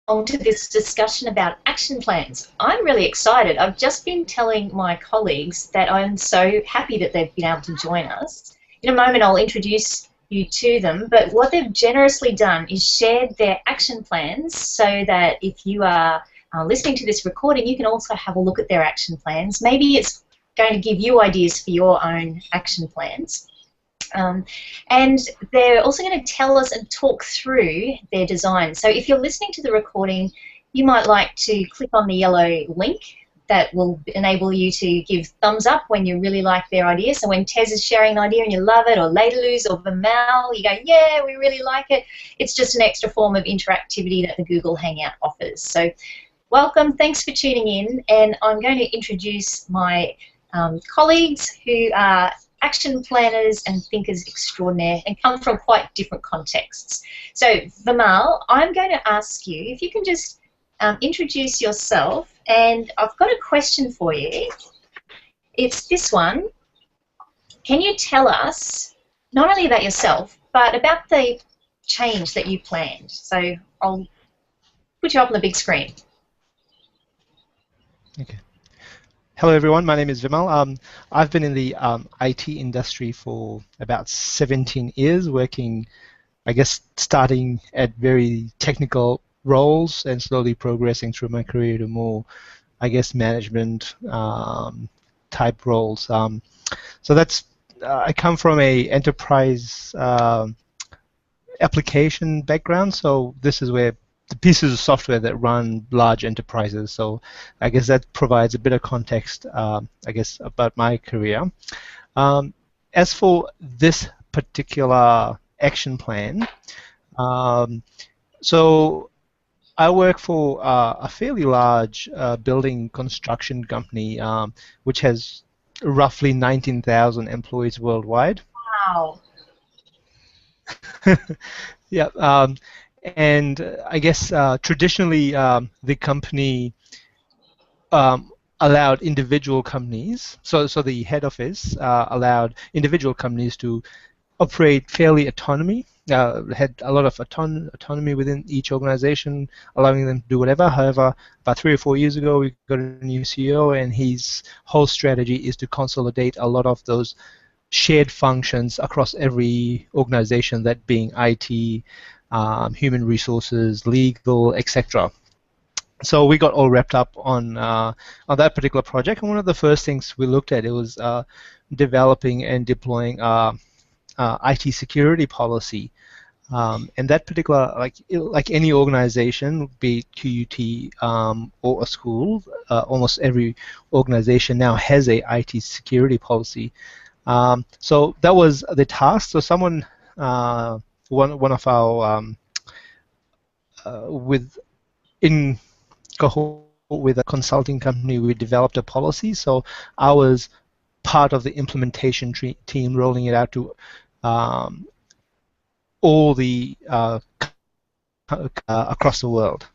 to this discussion about action plans. I'm really excited. I've just been telling my colleagues that I'm so happy that they've been able to join us. In a moment I'll introduce you to them, but what they've generously done is shared their action plans so that if you are listening to this recording, you can also have a look at their action plans. Maybe it's going to give you ideas for your own action plans. And they're also going to tell us and talk through their design. So if you're listening to the recording, you might like to click on the yellow link that will enable you to give thumbs up when you really like their idea. So when Therese is sharing an idea and you love it, or Leidiluz or Vimal, you go, yeah, we really like it. It's just an extra form of interactivity that the Google Hangout offers. So welcome, thanks for tuning in, and I'm going to introduce my colleagues who are action planners and thinkers extraordinaire and come from quite different contexts. So Vimal, I'm going to ask you if you can just introduce yourself, and I've got a question for you. It's this one. Can you tell us not only about yourself but about the change that you planned? So I'll put you up on the big screen. Okay. Hello everyone, my name is Vimal. I've been in the IT industry for about 17 years, working, I guess, starting at very technical roles and slowly progressing through my career to more, I guess, management type roles. So that's, I come from a enterprise application background, so this is where the pieces of software that run large enterprises. So I guess that provides a bit of context, I guess, about my career. As for this particular action plan, so I work for a fairly large building construction company, which has roughly 19,000 employees worldwide. Wow. Yeah. And I guess traditionally the company allowed individual companies, so the head office allowed individual companies to operate fairly autonomy, had a lot of autonomy within each organization, allowing them to do whatever. However, about 3 or 4 years ago, we got a new CEO, and his whole strategy is to consolidate a lot of those shared functions across every organization, that being IT, human resources, legal, etc. So we got all wrapped up on that particular project, and one of the first things we looked at, it was developing and deploying IT security policy. And that particular, like any organization, be it QUT or a school, almost every organization now has a IT security policy. So that was the task. So someone, one of our in cohort with a consulting company, we developed a policy. So I was part of the implementation team, rolling it out to all the across the world.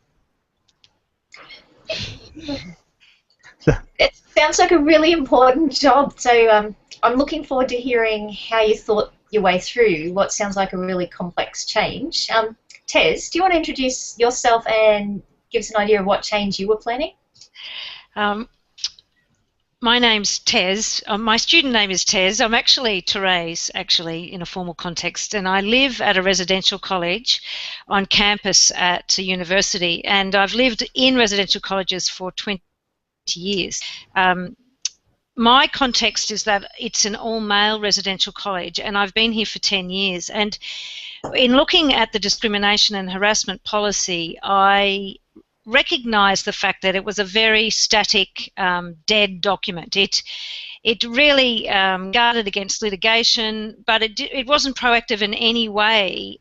It sounds like a really important job. So I'm looking forward to hearing how you thought your way through what sounds like a really complex change. Therese, do you want to introduce yourself and give us an idea of what change you were planning? My name's Therese. My student name is Therese. I'm actually Therese, in a formal context, and I live at a residential college on campus at a university, and I've lived in residential colleges for 20 years. My context is that it's an all-male residential college, and I've been here for 10 years. And in looking at the discrimination and harassment policy, I recognised the fact that it was a very static, dead document. It really guarded against litigation, but it wasn't proactive in any way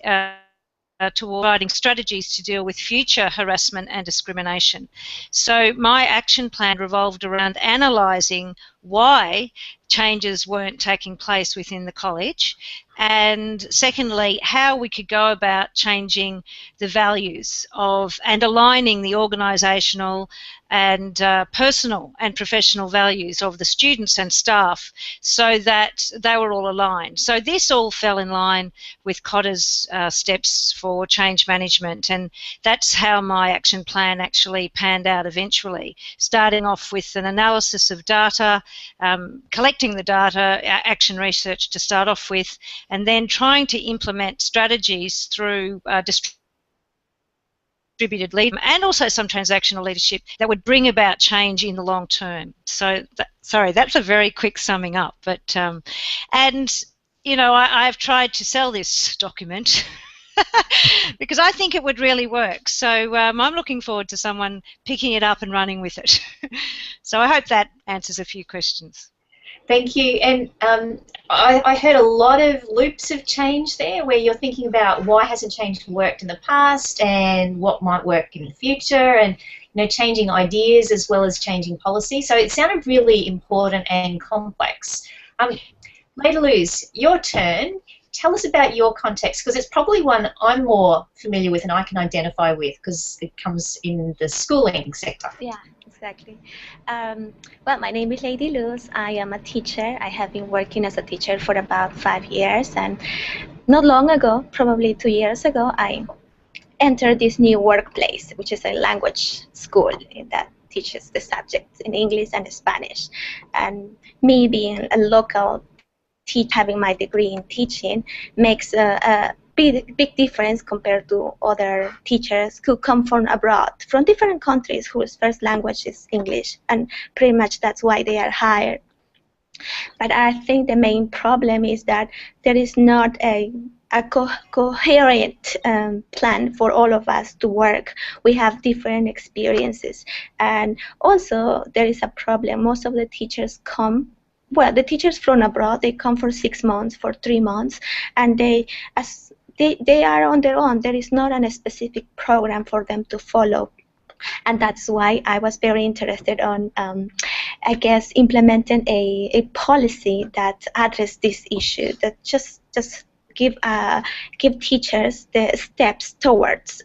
toward providing strategies to deal with future harassment and discrimination. So my action plan revolved around analysing why changes weren't taking place within the college, and secondly, how we could go about changing the values of and aligning the organisational and personal and professional values of the students and staff so that they were all aligned. So this all fell in line with Kotter's steps for change management, and that's how my action plan actually panned out eventually, starting off with an analysis of data, collecting the data, action research to start off with, and then trying to implement strategies through distributed leadership and also some transactional leadership that would bring about change in the long term. So, sorry, that's a very quick summing up. But and you know, I've tried to sell this document because I think it would really work. So I'm looking forward to someone picking it up and running with it. So I hope that answers a few questions. Thank you. And I heard a lot of loops of change there where you're thinking about why hasn't change worked in the past and what might work in the future, and changing ideas as well as changing policy. So it sounded really important and complex. Leidiluz, your turn. Tell us about your context, because it's probably one I'm more familiar with and I can identify with because it comes in the schooling sector. Yeah, exactly. Well, my name is Leidiluz. I am a teacher. I have been working as a teacher for about 5 years, and not long ago, probably 2 years ago, I entered this new workplace, which is a language school that teaches the subjects in English and Spanish. And me being a local having my degree in teaching makes a big difference compared to other teachers who come from abroad, from different countries whose first language is English, and pretty much that's why they are hired. But I think the main problem is that there is not a coherent plan for all of us to work. We have different experiences, and also there is a problem. Most of the teachers come. Well, the teachers from abroad, they come for 6 months, for 3 months, and they are on their own. There is not a specific program for them to follow, and that's why I was very interested on, I guess, implementing a policy that address this issue, that just give teachers the steps towards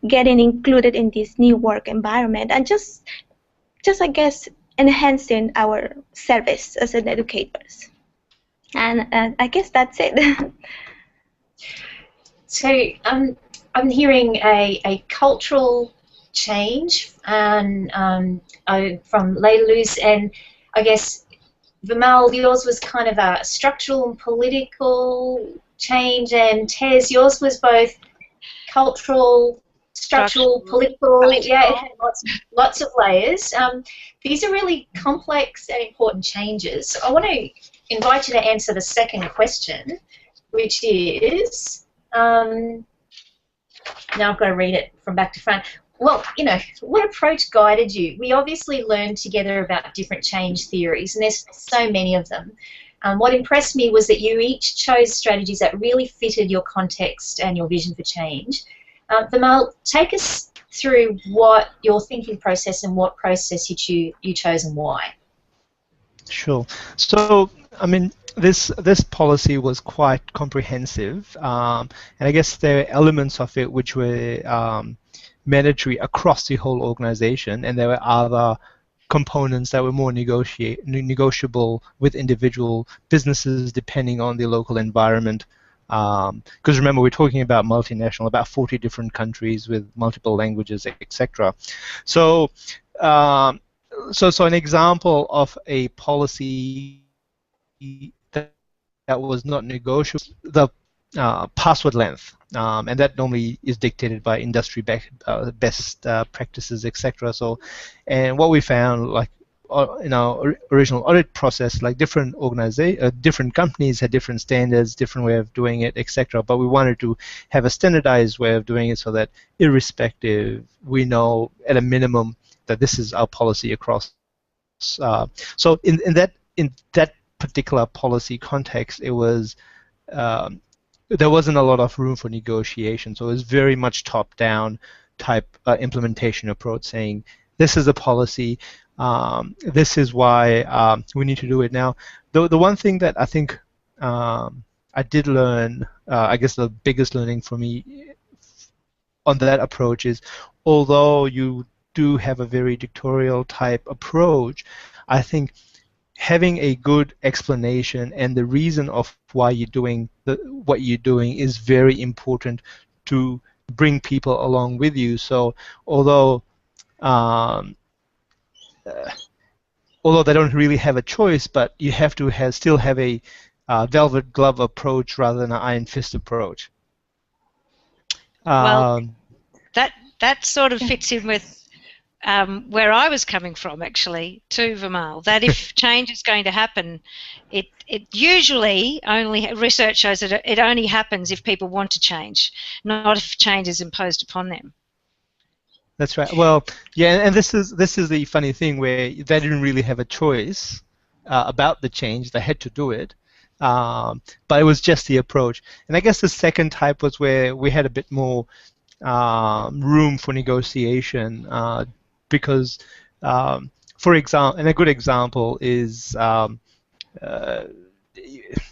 getting included in this new work environment, and just I guess, enhancing our service as an educators. And I guess that's it. So I'm hearing a cultural change and from Leidiluz, and I guess Vimal, yours was kind of a structural and political change, and Therese, yours was both cultural, structural, political. Yeah, it had lots of layers. These are really complex and important changes. I want to invite you to answer the second question, which is, now I've got to read it from back to front. Well, what approach guided you? We obviously learned together about different change theories, and there's so many of them. What impressed me was that you each chose strategies that really fitted your context and your vision for change. Vimal, take us through what your thinking process and what process you chose and why. Sure. So, I mean, this policy was quite comprehensive, and I guess there are elements of it which were mandatory across the whole organization, and there were other components that were more negotiable with individual businesses depending on the local environment. Because remember, we're talking about multinational, about 40 different countries with multiple languages, etc. So, so an example of a policy that was not negotiable, the password length, and that normally is dictated by industry best practices, etc. So, and what we found, like in our original audit process, like different companies had different standards, different way of doing it, etc. But we wanted to have a standardized way of doing it so that irrespective, we know at a minimum that this is our policy across. So in that particular policy context, it was there wasn't a lot of room for negotiation. So it was very much top-down type implementation approach, saying this is a policy. This is why we need to do it now. The one thing that I think I I did learn, I guess the biggest learning for me on that approach is, although you do have a very dictatorial type approach, I think having a good explanation and the reason of why you're doing what you're doing is very important to bring people along with you. So although although they don't really have a choice, but you have to still have a velvet glove approach rather than an iron fist approach. Well, that sort of fits in with where I was coming from, actually, too, Vimal. That if change is going to happen, it usually only, research shows that it only happens if people want to change, not if change is imposed upon them. That's right. Well, yeah, and this is the funny thing where they didn't really have a choice about the change; they had to do it. But it was just the approach. And I guess the second type was where we had a bit more room for negotiation, because, for example, and a good example is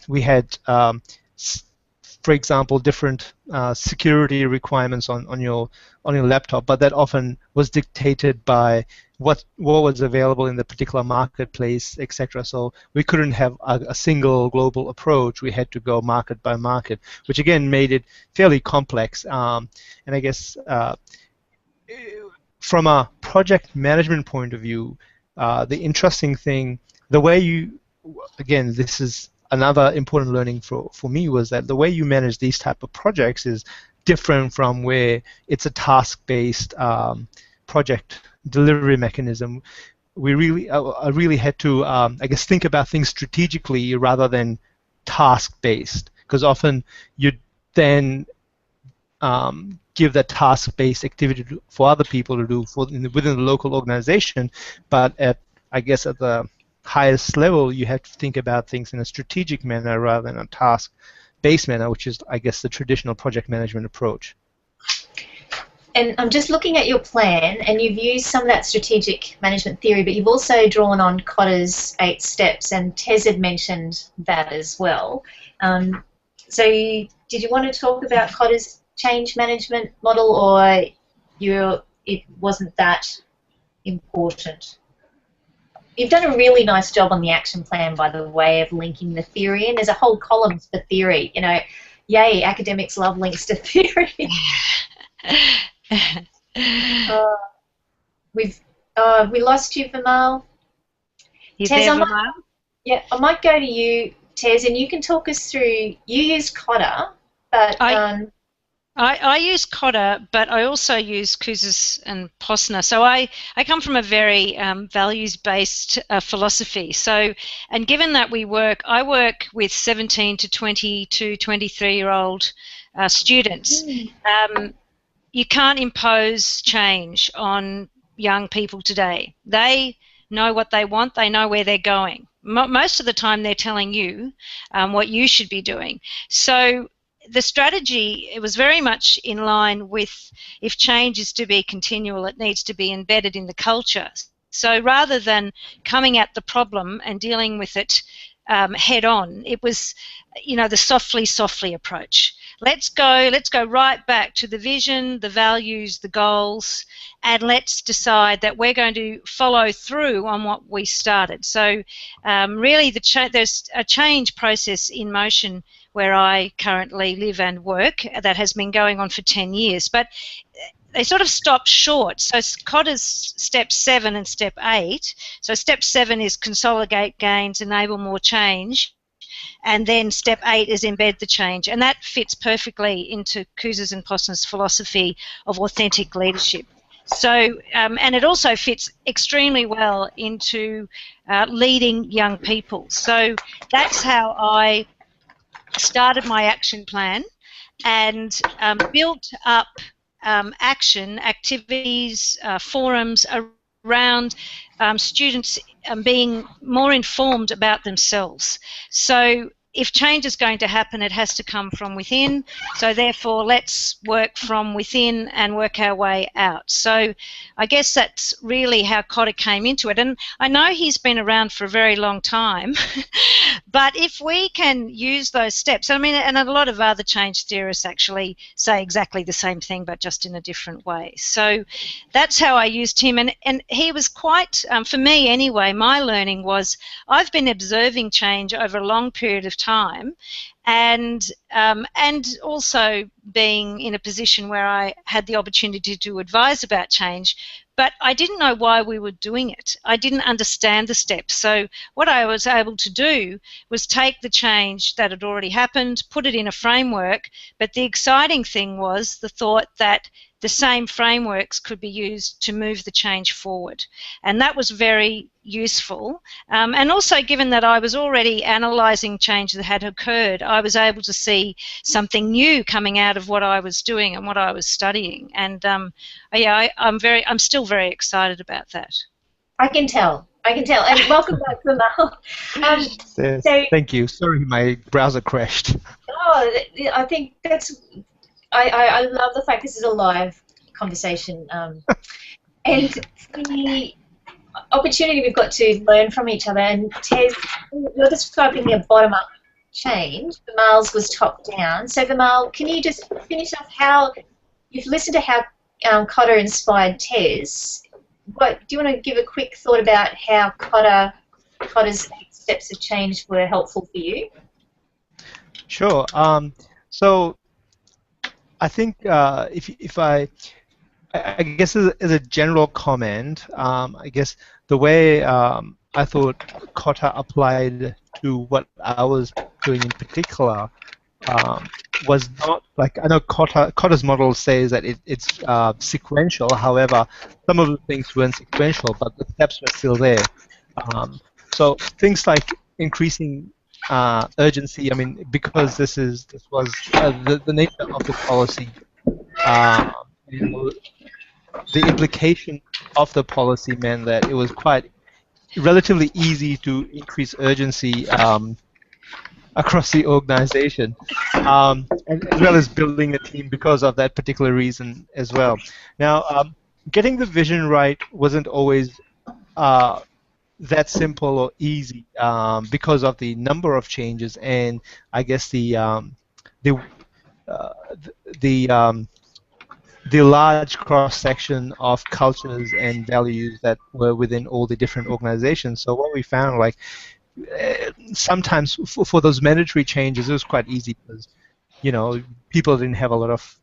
we had, for example, different security requirements on your laptop, but that often was dictated by what was available in the particular marketplace, etc. So we couldn't have a single global approach. We had to go market by market, which again made it fairly complex. And I guess from a project management point of view, the interesting thing, the way you, again, this is another important learning for me, was that the way you manage these type of projects is different from where it's a task-based project delivery mechanism. I really had to, I guess, think about things strategically rather than task-based, because often you then give that task-based activity for other people to do within the local organization, but I guess at the highest level, you have to think about things in a strategic manner rather than a task-based manner, which is, I guess, the traditional project management approach. And I'm just looking at your plan, and you've used some of that strategic management theory, but you've also drawn on Kotter's 8 steps, and Therese had mentioned that as well. So did you want to talk about Kotter's change management model, or it wasn't that important? You've done a really nice job on the action plan, by the way, of linking the theory in. There's a whole column for theory. You know, yay, academics love links to theory. We lost you, Vimal. You there, Vimal? Yeah, I might go to you, Therese, and you can talk us through. You use Kotter, but I use Kotter, but I also use Kouzes and Posner. So I come from a very values-based philosophy. So, and given that I work with 17 to 22, 23-year-old students. You can't impose change on young people today. They know what they want. They know where they're going. Most of the time, they're telling you what you should be doing. So the strategy, it was very much in line with, if change is to be continual, it needs to be embedded in the culture. So rather than coming at the problem and dealing with it head on, it was, you know, the softly approach. Let's go right back to the vision, the values, the goals, and let's decide that we're going to follow through on what we started. So really there's a change process in motion where I currently live and work that has been going on for 10 years. But they sort of stopped short. So Kotter's step 7 and step 8. So step 7 is consolidate gains, enable more change. And then step 8 is embed the change. And that fits perfectly into Kouzes and Posner's philosophy of authentic leadership. So, and it also fits extremely well into leading young people. So that's how I started my action plan and built up action, activities, forums around students being more informed about themselves. So if change is going to happen, it has to come from within. So therefore, let's work from within and work our way out. So I guess that's really how Kotter came into it. And I know he's been around for a very long time, but if we can use those steps, I mean, and a lot of other change theorists actually say exactly the same thing, but just in a different way. So that's how I used him. And he was quite, for me anyway, my learning was I've been observing change over a long period of time, and also being in a position where I had the opportunity to advise about change, but I didn't know why we were doing it. I didn't understand the steps. So what I was able to do was take the change that had already happened, put it in a framework, but the exciting thing was the thought that the same frameworks could be used to move the change forward. And that was very useful. And also, given that I was already analysing change that had occurred, I was able to see something new coming out of what I was doing and what I was studying. And yeah, I'm still very excited about that. I can tell. And welcome back, Vimal. So, thank you. Sorry, my browser crashed. Oh, I think that's. I love the fact this is a live conversation, and the opportunity we've got to learn from each other. And Therese, you're describing a bottom-up change. Vimal's was top-down. So Vimal, can you just finish off how you've listened to how Kotter inspired Therese? Do you want to give a quick thought about how Kotter's 8 steps of change were helpful for you? Sure. So I think if I guess as a general comment, I guess the way I thought Kotter applied to what I was doing in particular was not like, I know Kotter's model says that it's sequential. However, some of the things weren't sequential, but the steps were still there. So things like increasing urgency. I mean, because this was the nature of the policy. You know, the implication of the policy meant that it was quite relatively easy to increase urgency across the organization, and as well as building a team because of that particular reason as well. Now, getting the vision right wasn't always that simple or easy because of the number of changes, and I guess the large cross-section of cultures and values that were within all the different organizations. So what we found, like, sometimes for those mandatory changes, it was quite easy because, you know, people didn't have a lot of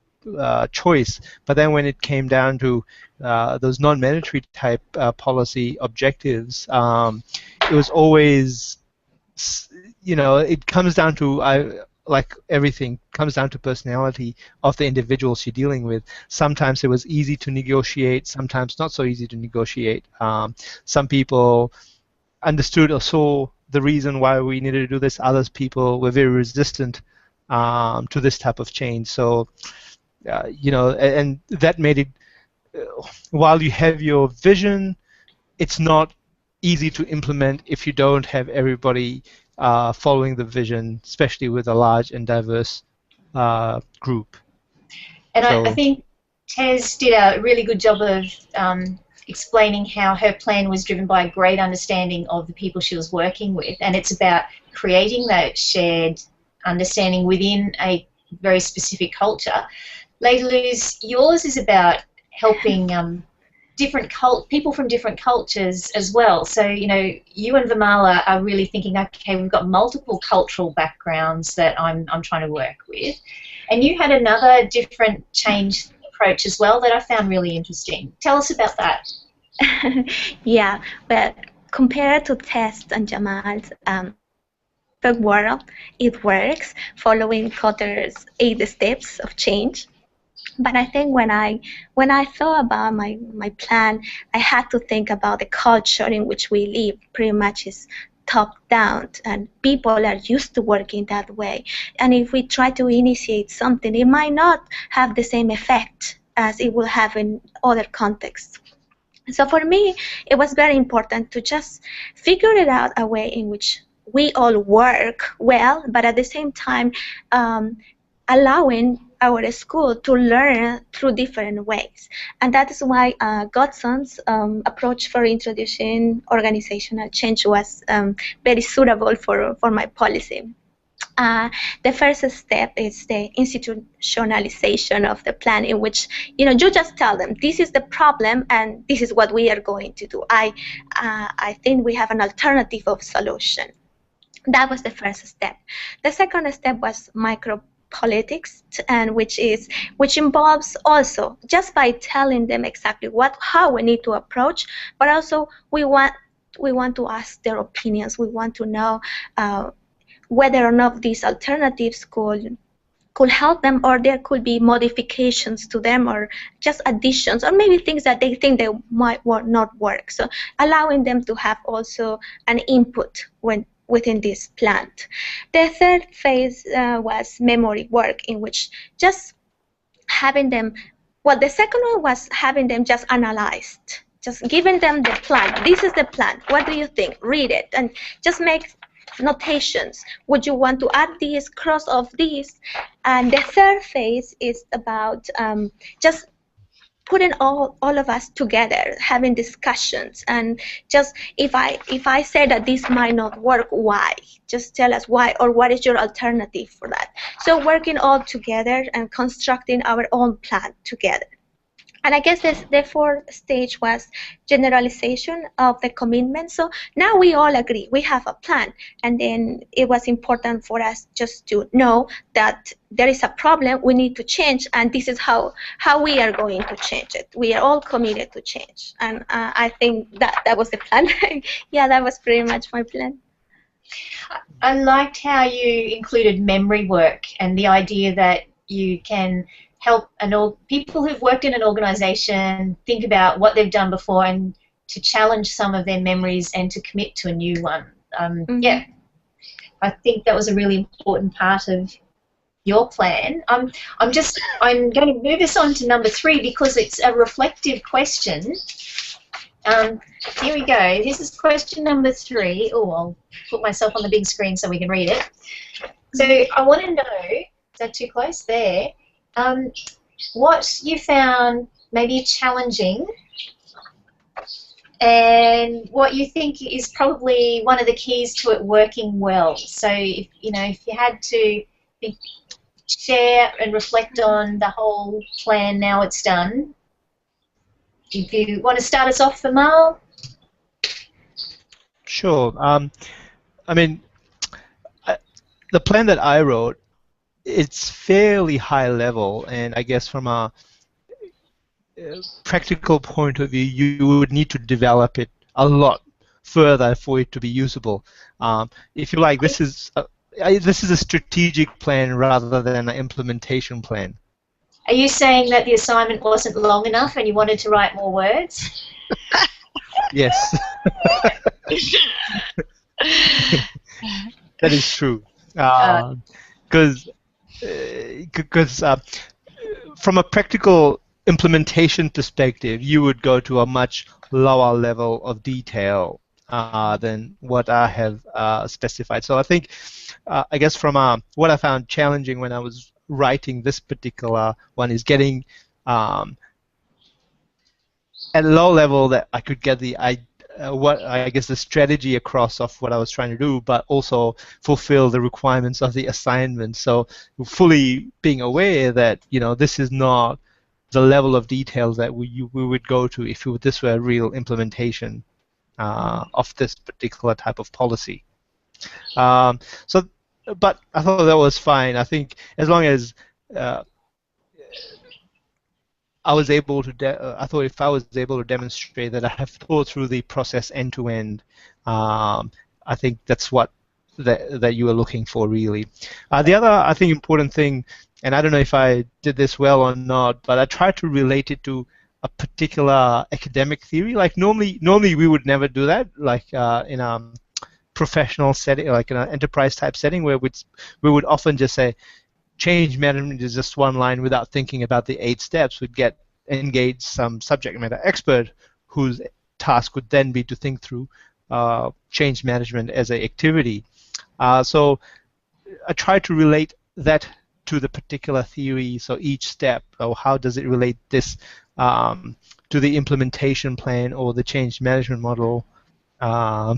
choice. But then when it came down to those non-mandatory type policy objectives, it was always, you know, it comes down to, like everything, comes down to personality of the individuals you're dealing with. Sometimes it was easy to negotiate, sometimes not so easy to negotiate. Some people understood or saw the reason why we needed to do this. Others people were very resistant to this type of change. So, you know, and that made it, while you have your vision, it's not easy to implement if you don't have everybody following the vision, especially with a large and diverse group. And so, I think Therese did a really good job of explaining how her plan was driven by a great understanding of the people she was working with, and it's about creating that shared understanding within a very specific culture. Leidiluz, yours is about helping people from different cultures as well. So, you know, you and Vimal are really thinking, okay, we've got multiple cultural backgrounds that I'm trying to work with. And you had another different change approach as well that I found really interesting. Tell us about that. Yeah, but compared to Therese and Jamal's world, it works following Kotter's 8 steps of change. But I think when I thought about my plan, I had to think about the culture in which we live. Pretty much is top down, and people are used to working that way. And if we try to initiate something, it might not have the same effect as it will have in other contexts. So for me, it was very important to just figure it out a way in which we all work well, but at the same time allowing our school to learn through different ways. And that is why Godson's approach for introducing organizational change was very suitable for my policy. The first step is the institutionalization of the plan, in which you just tell them this is the problem and this is what we are going to do. I think we have an alternative of solution. That was the first step. The second step was micropolitics, and which involves also just by telling them exactly how we need to approach, but also we want to ask their opinions. We want to know whether or not these alternatives could help them, or there could be modifications to them, or just additions, or maybe things that they think they might not work. So allowing them to have also an input within this plan. The third phase was memory work, in which just having them, the second one was having them just analyzed, just giving them the plan. This is the plan. What do you think? Read it and just make notations. Would you want to add this, cross off this? And the third phase is about just putting all of us together, having discussions, and just if I say that this might not work, why? Just tell us why, or what is your alternative for that? So working all together and constructing our own plan together. And I guess the fourth stage was generalization of the commitment. So now we all agree, we have a plan, and then it was important for us just to know that there is a problem, we need to change, and this is how we are going to change it. We are all committed to change, and I think that was the plan. Yeah, that was pretty much my plan. I liked how you included memory work and the idea that you can help people who've worked in an organisation think about what they've done before and to challenge some of their memories and to commit to a new one. Yeah, I think that was a really important part of your plan. I'm going to move us on to number 3 because it's a reflective question. Here we go. This is question number 3. Oh, I'll put myself on the big screen so we can read it. So I want to know, is that too close? There. What you found maybe challenging and what you think is probably one of the keys to it working well. So if you had to share and reflect on the whole plan now it's done, if you want to start us off, Vimal? Sure. I mean, the plan that I wrote, it's fairly high level, and I guess from a practical point of view, you would need to develop it a lot further for it to be usable. If you like, this is a strategic plan rather than an implementation plan. Are you saying that the assignment wasn't long enough and you wanted to write more words? Yes. That is true. Because from a practical implementation perspective, you would go to a much lower level of detail than what I have specified. So I think, I guess from what I found challenging when I was writing this particular one is getting at a low level that I could get the the strategy across of what I was trying to do, but also fulfill the requirements of the assignment. So fully being aware that this is not the level of detail that we would go to if this were a real implementation of this particular type of policy. But I thought that was fine. I think as long as I was able to. I thought if I was able to demonstrate that I have thought through the process end to end, I think that's what that you were looking for, really. The other, I think, important thing, and I don't know if I did this well or not, but I tried to relate it to a particular academic theory. Like normally we would never do that, like in a professional setting, like in an enterprise type setting, where we would often just say, change management is just one line without thinking about the 8 steps. We'd engage some subject matter expert whose task would then be to think through change management as an activity. So I try to relate that to the particular theory. So each step, or how does it relate this to the implementation plan or the change management model, or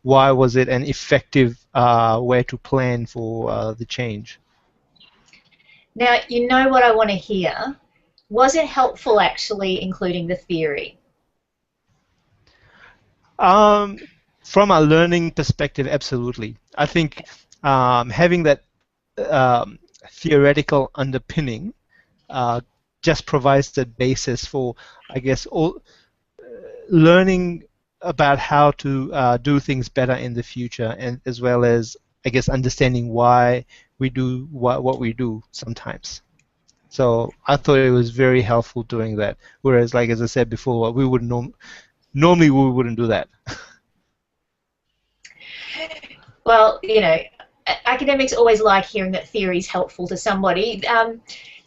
why was it an effective way to plan for the change? Now, you know what I want to hear. Was it helpful actually including the theory? From a learning perspective, absolutely. I think having that theoretical underpinning just provides the basis for, I guess, all learning about how to do things better in the future, and as well as, I guess, understanding why we do what we do sometimes. So I thought it was very helpful doing that. Whereas, like as I said before, we would normally we wouldn't do that. Well, you know, academics always like hearing that theory is helpful to somebody.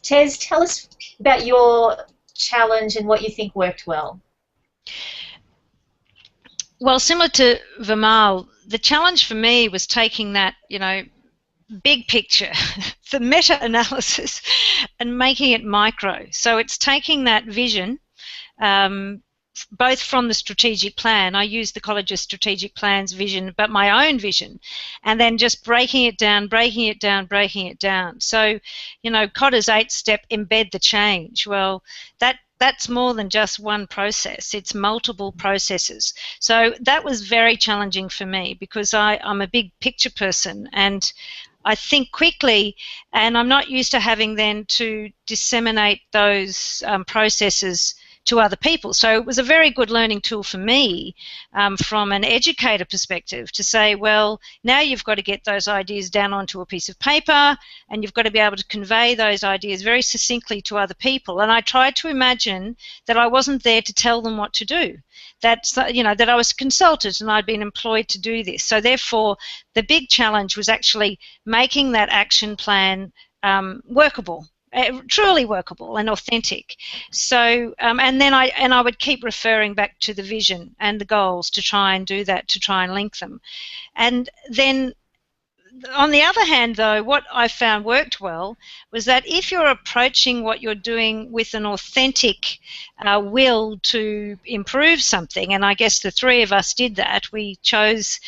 Tez, tell us about your challenge and what you think worked well. Well, similar to Vimal, the challenge for me was taking that, big picture, the meta-analysis, and making it micro. So it's taking that vision, both from the strategic plan, I use the college's strategic plan's vision, but my own vision, and then just breaking it down, breaking it down, breaking it down. So, Kotter's 8-step embed the change. Well, that's more than just one process. It's multiple processes. So that was very challenging for me because I'm a big picture person and I think quickly, and I'm not used to having then to disseminate those processes to other people. So it was a very good learning tool for me from an educator perspective to say, well, now you've got to get those ideas down onto a piece of paper and you've got to be able to convey those ideas very succinctly to other people. And I tried to imagine that I wasn't there to tell them what to do, that I was a consultant and I'd been employed to do this. So therefore, the big challenge was actually making that action plan workable. Truly workable and authentic. So, and then I would keep referring back to the vision and the goals to try and do that, to try and link them. And then, on the other hand, though, what I found worked well was that if you're approaching what you're doing with an authentic will to improve something, and I guess the three of us did that, we chose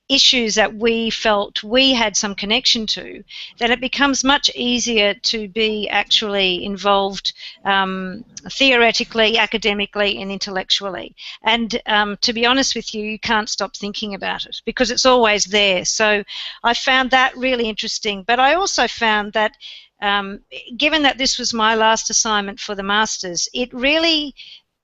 issues that we felt we had some connection to, then it becomes much easier to be actually involved theoretically, academically, and intellectually. And to be honest with you, you can't stop thinking about it because it's always there. So I found that really interesting. But I also found that given that this was my last assignment for the Masters, it really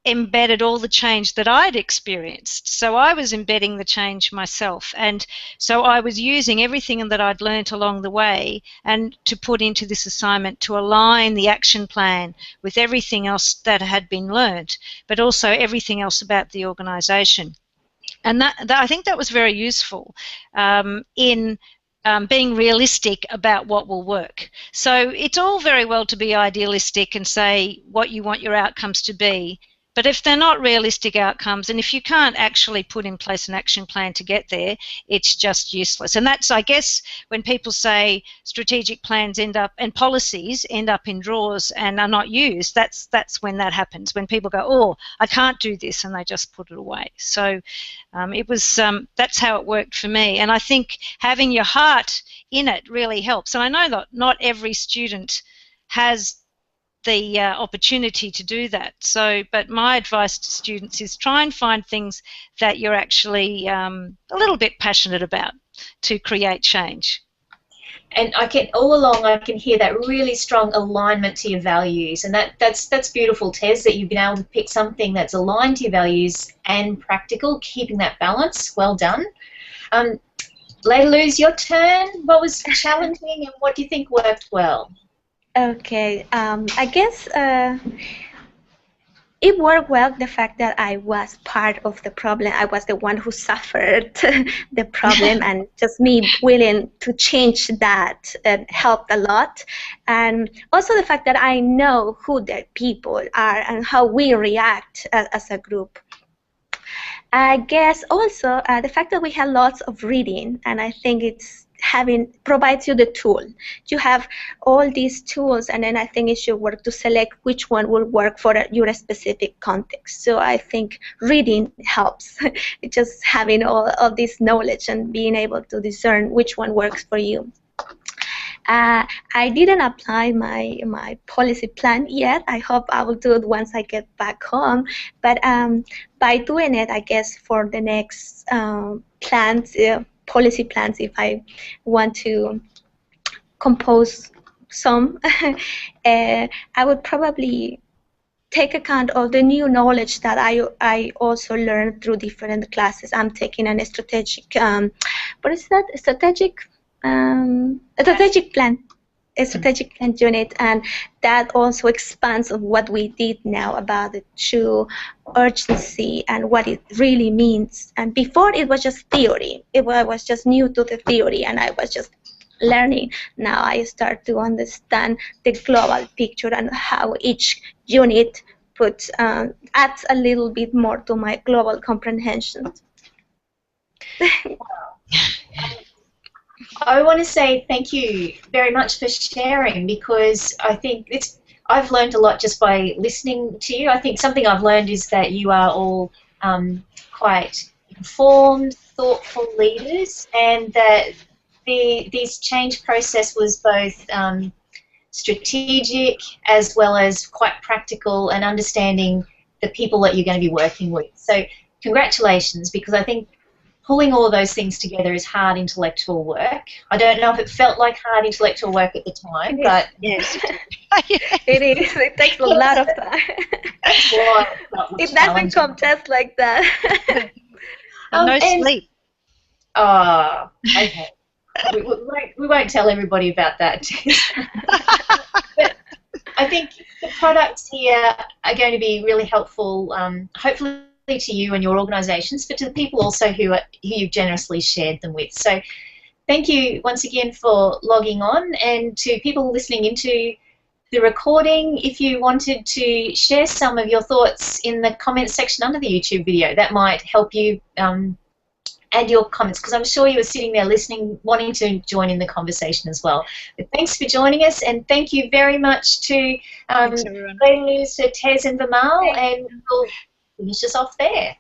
embedded all the change that I'd experienced. So I was embedding the change myself, and so I was using everything that I'd learnt along the way and to put into this assignment to align the action plan with everything else that had been learnt, but also everything else about the organisation. And that I think that was very useful in being realistic about what will work. So it's all very well to be idealistic and say what you want your outcomes to be, but if they're not realistic outcomes, and if you can't actually put in place an action plan to get there, it's just useless. And that's, I guess, when people say strategic plans end up, and policies end up in drawers and are not used, that's when that happens, when people go, oh, I can't do this, and they just put it away. So it was, that's how it worked for me. And I think having your heart in it really helps. And I know that not every student has the opportunity to do that. So, but my advice to students is try and find things that you're actually a little bit passionate about to create change. And all along I can hear that really strong alignment to your values, and that's beautiful, Tez, that you've been able to pick something that's aligned to your values and practical, keeping that balance. Well done. Leidiluz, your turn. What was challenging and what do you think worked well? Okay, I guess it worked well, the fact that I was part of the problem. I was the one who suffered the problem, and just me willing to change that helped a lot. And also the fact that I know who the people are and how we react as a group. I guess also the fact that we have lots of reading, and I think it's provides you the tool. You have all these tools, and then I think it should work to select which one will work for your specific context. So I think reading helps. Just having all of this knowledge and being able to discern which one works for you. I didn't apply my policy plan yet. I hope I will do it once I get back home. But by doing it, I guess for the next policy plans, if I want to compose some, I would probably take account of the new knowledge that I also learned through different classes. I'm taking a strategic, what is that? A strategic plan unit, and that also expands on what we did now about the true urgency and what it really means. And before it was just theory. I was just new to the theory, and I was just learning. Now I start to understand the global picture and how each unit adds a little bit more to my global comprehension. I want to say thank you very much for sharing, because I think I've learned a lot just by listening to you. I think something I've learned is that you are all quite informed, thoughtful leaders, and that this change process was both strategic as well as quite practical and understanding the people that you're going to be working with. So congratulations, because I think pulling all of those things together is hard intellectual work. I don't know if it felt like hard intellectual work at the time, but yes, it is. It takes a lot of time. It doesn't come just like that. No sleep. Okay. We won't tell everybody about that. But I think the products here are going to be really helpful, hopefully to you and your organisations, but to the people also who you've generously shared them with. So thank you once again for logging on, and to people listening into the recording, if you wanted to share some of your thoughts in the comments section under the YouTube video, that might help you add your comments, because I'm sure you were sitting there listening, wanting to join in the conversation as well. But thanks for joining us, and thank you very much to Leidiluz, Therese and Vimal, and we'll finish us off there.